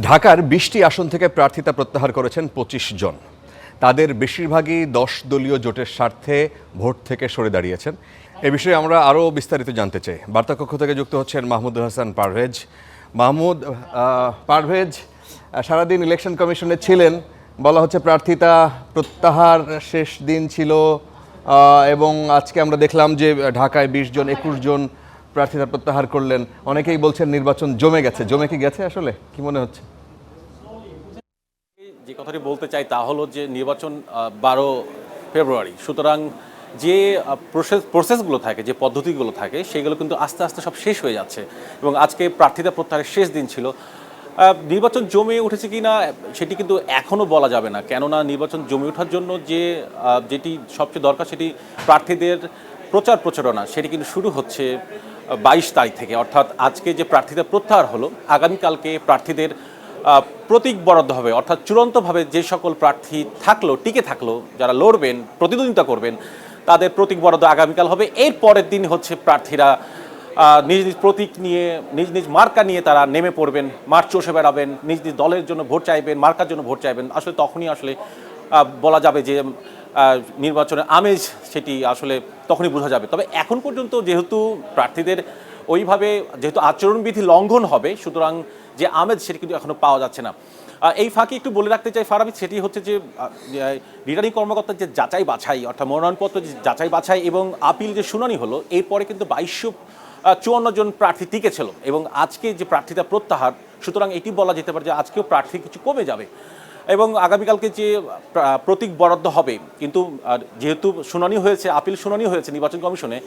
ঢাকার ২০টি আসন থেকে প্রার্থিতা প্রত্যাহার করেছেন ২৫ জন। তাদের বেশিরভাগই ১০ দলীয় জোটের স্বার্থে ভোট থেকে সরে দাঁড়িয়েছেন। এ বিষয়ে আমরা আরও বিস্তারিত জানতে চাই। বার্তাকক্ষ থেকে যুক্ত হচ্ছেন মাহমুদুল হাসান পারভেজ। পারভেজ, সারাদিন ইলেকশন কমিশনে ছিলেন, বলা হচ্ছে প্রার্থিতা প্রত্যাহার শেষ দিন ছিল, এবং আজকে আমরা দেখলাম যে ঢাকায় ২০ জন ২১ জন প্রার্থিতা প্রত্যাহার করলেন। অনেকেই বলছেন নির্বাচন জমে গেছে। জমে কি গেছে আসলে, কি মনে হচ্ছে? যে কথাটি বলতে চাই তা হলো যে নির্বাচন ১২ ফেব্রুয়ারি, সুতরাং যে প্রসেসগুলো থাকে, যে পদ্ধতিগুলো থাকে, সেগুলো কিন্তু আস্তে আস্তে সব শেষ হয়ে যাচ্ছে এবং আজকে প্রার্থিতা প্রত্যাহারের শেষ দিন ছিল। নির্বাচন জমে উঠেছে কি না সেটি কিন্তু এখনও বলা যাবে না, কেননা নির্বাচন জমে ওঠার জন্য যেটি সবচেয়ে দরকার সেটি প্রার্থীদের প্রচারণা, সেটি কিন্তু শুরু হচ্ছে ২২ তারিখ থেকে। অর্থাৎ আজকে যে প্রার্থিতা প্রত্যাহার হলো, আগামীকালকে প্রার্থীদের প্রতীক বরাদ্দ হবে, অর্থাৎ চূড়ান্তভাবে যে সকল প্রার্থী টিকে থাকলো, যারা লড়বেন, প্রতিদ্বন্দ্বিতা করবেন, তাদের প্রতীক বরাদ্দ আগামীকাল হবে। এর পরের দিন হচ্ছে প্রার্থীরা নিজ নিজ প্রতীক নিয়ে, নিজ নিজ মার্কা নিয়ে তারা নেমে পড়বেন, মাঠ চষে বেড়াবেন, নিজ নিজ দলের জন্য ভোট চাইবেন, মার্কার জন্য ভোট চাইবেন। আসলে তখনই বলা যাবে যে নির্বাচনের আমেজ সেটি আসলে তখনই বোঝা যাবে। তবে এখন পর্যন্ত যেহেতু প্রার্থীদের ওইভাবে যেহেতু আচরণবিধি লঙ্ঘন হবে, সুতরাং যে আমেজ সেটি কিন্তু এখনো পাওয়া যাচ্ছে না। এই ফাঁকে একটু বলে রাখতে চাই ফারাবি, সেটি হচ্ছে যে রিটার্নিং কর্মকর্তার যে যাচাই বাছাই, অর্থাৎ মনোনয়নপত্র যে যাচাই বাছাই এবং আপিল যে শুনানি হলো, এরপরে কিন্তু ২২৫৪ জন প্রার্থী টিকে ছিল এবং আজকে যে প্রার্থীতা প্রত্যাহার, সুতরাং এটি বলা যেতে পারে যে আজকেও প্রার্থী কিছু কমে যাবে এবং আগামীকালকে যে প্রতীক বরাদ্দ হবে, কিন্তু যেহেতু শুনানি হয়েছে, আপিল শুনানি হয়েছে নির্বাচন কমিশনে,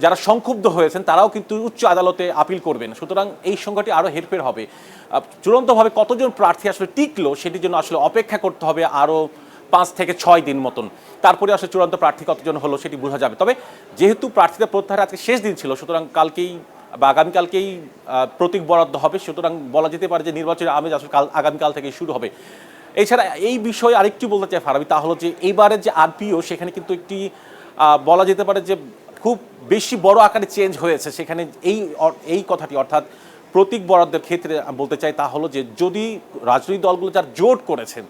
যারা সংক্ষুব্ধ হয়েছেন তারাও কিন্তু উচ্চ আদালতে আপিল করবেন। সুতরাং এই সংখ্যাটি আরও হেরফের হবে। চূড়ান্তভাবে কতজন প্রার্থী আসলে টিকলো সেটির জন্য আসলে অপেক্ষা করতে হবে আরও ৫ থেকে ৬ দিন মতন, তারপরে আসলে চূড়ান্ত প্রার্থী কতজন হলো সেটি বোঝা যাবে। তবে যেহেতু প্রার্থীতা প্রত্যাহার আজকে শেষ দিন ছিল, সুতরাং কালকেই বা আগামীকালকেই প্রতীক বরাদ্দ হবে, সুতরাং বলা যেতে পারে যে নির্বাচনের আমেজ আসলে আগামীকাল থেকেই শুরু হবে। এছাড়া এই বিষয়ে আরেকটু বলতে চাই ফারাবি, তা হলো যে এইবারের যে আরপিও, সেখানে কিন্তু একটি বলা যেতে পারে যে খুব বেশি বড় আকারে চেঞ্জ হয়েছে। সেখানে এই কথাটি, অর্থাৎ প্রতীক বরাদ্দের ক্ষেত্রে বলতে চাই তা হলো যে যদি রাজনৈতিক দলগুলো যারা জোট করেছেন,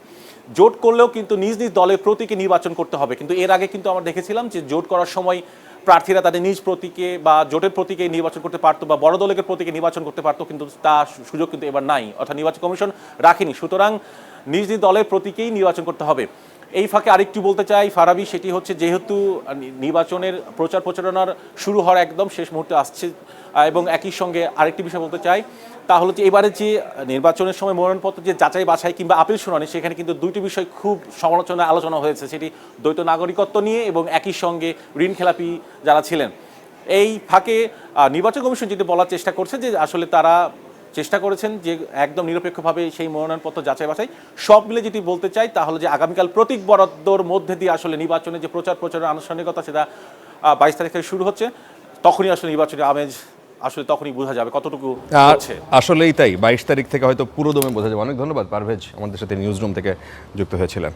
জোট করলেও কিন্তু নিজ নিজ দলের প্রতীকে নির্বাচন করতে হবে। কিন্তু এর আগে কিন্তু আমরা দেখেছিলাম যে জোট করার সময় প্রার্থীরা তাদের নিজ প্রতীকে বা জোটের প্রতীকে নির্বাচন করতে পারতো বা বড় দলের প্রতীকে নির্বাচন করতে পারতো, কিন্তু তার সুযোগ কিন্তু এবার নাই, অর্থাৎ নির্বাচন কমিশন রাখেনি। সুতরাং নিজ নিজ দলের প্রতীকেই নির্বাচন করতে হবে। এই ফাঁকে আরেকটু বলতে চাই ফারাবি, সেটি হচ্ছে যেহেতু নির্বাচনের প্রচারণার শুরু হওয়ার একদম শেষ মুহূর্তে আসছে, এবং একই সঙ্গে আরেকটি বিষয় বলতে চাই তা হলো যে এবারে যে নির্বাচনের সময় মনোনয়নপত্র যে যাচাই বাছাই কিংবা আপিল শুনানি, সেখানে কিন্তু দুইটি বিষয় খুব আলোচনা হয়েছে, সেটি দ্বৈত নাগরিকত্ব নিয়ে এবং একই সঙ্গে ঋণখেলাপি যারা ছিলেন। এই ফাঁকে নির্বাচন কমিশন যেটি বলার চেষ্টা করছে যে আসলে তারা চেষ্টা করেছেন যে একদম নিরপেক্ষভাবে সেই মনোনয়নপত্র যাচাই বাছাই সব মিলে যেটি বলতে চাই তা হলো যে আগামীকাল প্রতীক বরাদ্দর মধ্যে দিয়ে আসলে নির্বাচনের যে প্রচারের আনুষ্ঠানিকতা, সেটা ২২ তারিখ থেকে শুরু হচ্ছে। তখনই আসলে নির্বাচনের আমেজ আসলে তখনই বোঝা যাবে কতটুকু হচ্ছে। আসলেই তাই, ২২ তারিখ থেকে হয়তো পুরোদমে বোঝা যাবে। অনেক ধন্যবাদ পারভেজ, আমাদের সাথে নিউজ রুম থেকে যুক্ত হয়েছিলেন।